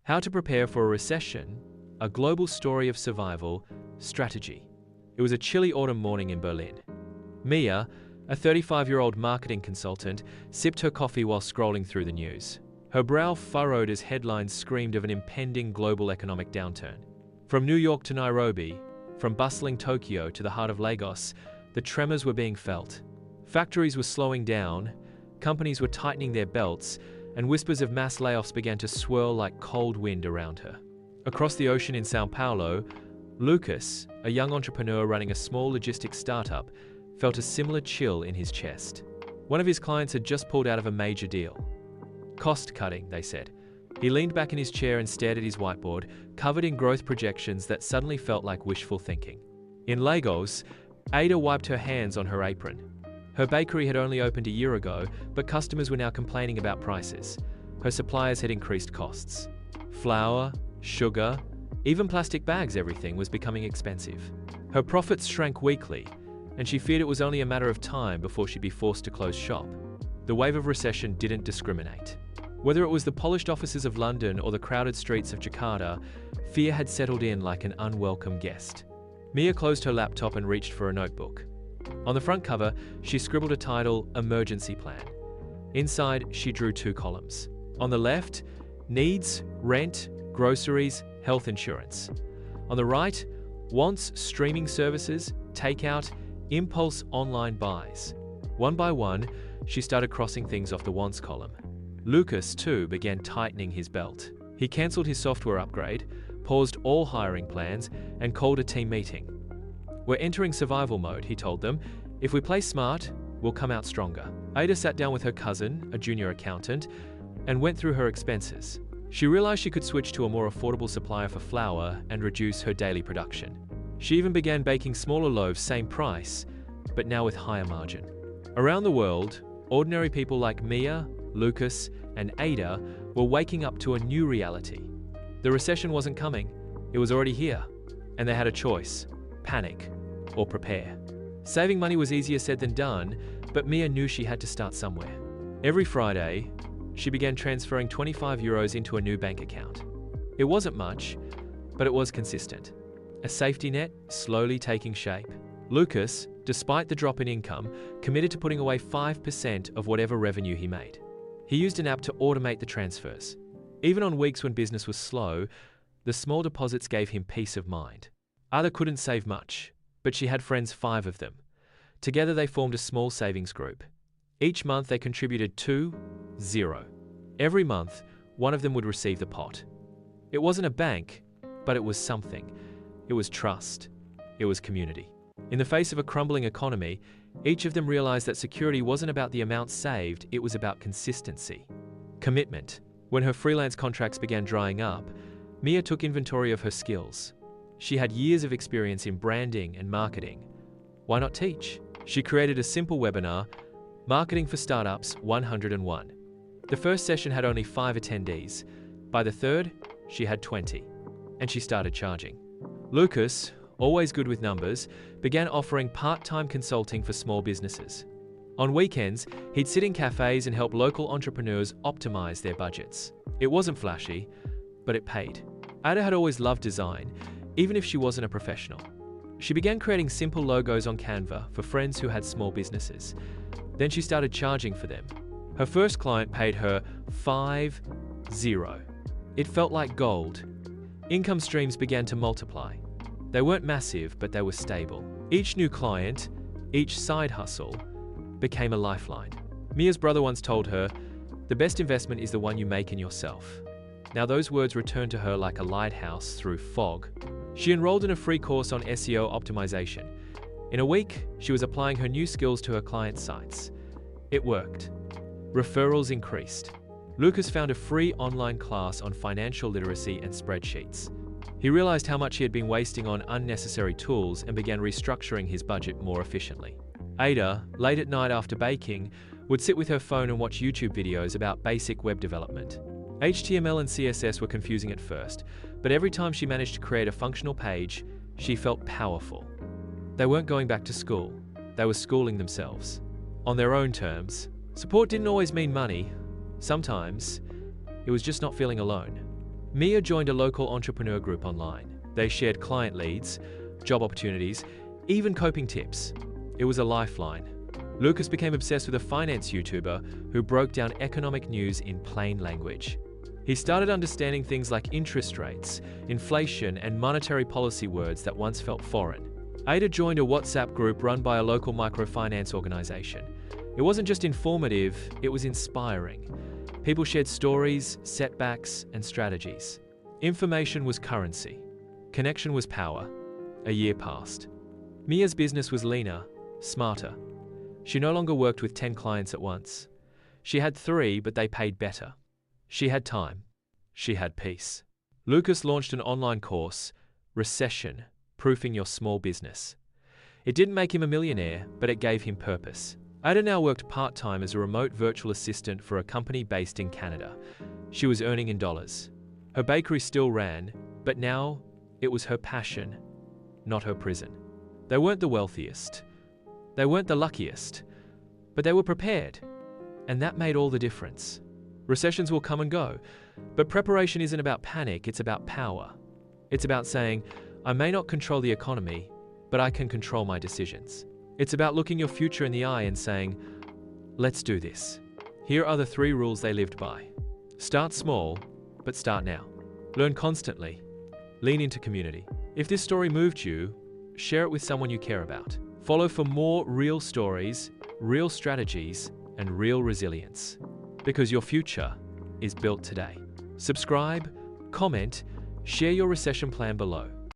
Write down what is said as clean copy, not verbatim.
How to Prepare for a Recession, a Global Story of Survival, Strategy. It was a chilly autumn morning in Berlin. Mia, a 35-year-old marketing consultant, sipped her coffee while scrolling through the news. Her brow furrowed as headlines screamed of an impending global economic downturn. From New York to Nairobi, from bustling Tokyo to the heart of Lagos, the tremors were being felt. Factories were slowing down, companies were tightening their belts, and whispers of mass layoffs began to swirl like cold wind around her. Across the ocean in Sao Paulo, Lucas, a young entrepreneur running a small logistics startup, felt a similar chill in his chest. One of his clients had just pulled out of a major deal. Cost cutting, they said. He leaned back in his chair and stared at his whiteboard, covered in growth projections that suddenly felt like wishful thinking. In Lagos, Ada wiped her hands on her apron. Her bakery had only opened a year ago, but customers were now complaining about prices. Her suppliers had increased costs. Flour, sugar, even plastic bags, everything was becoming expensive. Her profits shrank weekly, and she feared it was only a matter of time before she'd be forced to close shop. The wave of recession didn't discriminate. Whether it was the polished offices of London or the crowded streets of Jakarta, fear had settled in like an unwelcome guest. Mia closed her laptop and reached for a notebook. On the front cover, she scribbled a title, Emergency Plan. Inside, she drew 2 columns. On the left, needs, rent, groceries, health insurance. On the right, wants, streaming services, takeout, impulse online buys. One by one, she started crossing things off the wants column. Lucas, too, began tightening his belt. He cancelled his software upgrade, paused all hiring plans, and called a team meeting. "We're entering survival mode," he told them. "If we play smart, we'll come out stronger." Ada sat down with her cousin, a junior accountant, and went through her expenses. She realized she could switch to a more affordable supplier for flour and reduce her daily production. She even began baking smaller loaves, same price, but now with higher margin. Around the world, ordinary people like Mia, Lucas, and Ada were waking up to a new reality. The recession wasn't coming, it was already here, and they had a choice: panic or prepare. Saving money was easier said than done, but Mia knew she had to start somewhere. Every Friday, she began transferring €25 into a new bank account. It wasn't much, but it was consistent. A safety net slowly taking shape. Lucas, despite the drop in income, committed to putting away 5% of whatever revenue he made. He used an app to automate the transfers. Even on weeks when business was slow, the small deposits gave him peace of mind. Ada couldn't save much, but she had friends, 5 of them. Together they formed a small savings group. Each month they contributed 2-0. Every month, one of them would receive the pot. It wasn't a bank, but it was something. It was trust. It was community. In the face of a crumbling economy, each of them realized that security wasn't about the amount saved, it was about consistency. Commitment. When her freelance contracts began drying up, Mia took inventory of her skills. She had years of experience in branding and marketing. Why not teach? She created a simple webinar, Marketing for Startups 101. The first session had only 5 attendees. By the third, she had 20, and she started charging. Lucas, always good with numbers, began offering part-time consulting for small businesses. On weekends, he'd sit in cafes and help local entrepreneurs optimize their budgets. It wasn't flashy, but it paid. Ada had always loved design, even if she wasn't a professional. She began creating simple logos on Canva for friends who had small businesses. Then she started charging for them. Her first client paid her 5-0. It felt like gold. Income streams began to multiply. They weren't massive, but they were stable. Each new client, each side hustle, became a lifeline. Mia's brother once told her, "The best investment is the one you make in yourself." Now those words returned to her like a lighthouse through fog. She enrolled in a free course on SEO optimization. In a week, she was applying her new skills to her client sites. It worked. Referrals increased. Lucas found a free online class on financial literacy and spreadsheets. He realized how much he had been wasting on unnecessary tools and began restructuring his budget more efficiently. Ada, late at night after baking, would sit with her phone and watch YouTube videos about basic web development. HTML and CSS were confusing at first, but every time she managed to create a functional page, she felt powerful. They weren't going back to school. They were schooling themselves. On their own terms. Support didn't always mean money. Sometimes, it was just not feeling alone. Mia joined a local entrepreneur group online. They shared client leads, job opportunities, even coping tips. It was a lifeline. Lucas became obsessed with a finance YouTuber who broke down economic news in plain language. He started understanding things like interest rates, inflation, and monetary policy words that once felt foreign. Ada joined a WhatsApp group run by a local microfinance organization. It wasn't just informative, it was inspiring. People shared stories, setbacks, and strategies. Information was currency. Connection was power. A year passed. Mia's business was leaner, smarter. She no longer worked with 10 clients at once. She had 3, but they paid better. She had time. She had peace. Lucas launched an online course, Recession-Proofing Your Small Business. It didn't make him a millionaire, but it gave him purpose. Ada now worked part-time as a remote virtual assistant for a company based in Canada. She was earning in dollars. Her bakery still ran, but now it was her passion, not her prison. They weren't the wealthiest. They weren't the luckiest, but they were prepared, and that made all the difference. Recessions will come and go, but preparation isn't about panic, it's about power. It's about saying, I may not control the economy, but I can control my decisions. It's about looking your future in the eye and saying, let's do this. Here are the 3 rules they lived by. Start small, but start now. Learn constantly. Lean into community. If this story moved you, share it with someone you care about. Follow for more real stories, real strategies, and real resilience. Because your future is built today. Subscribe, comment, share your recession plan below.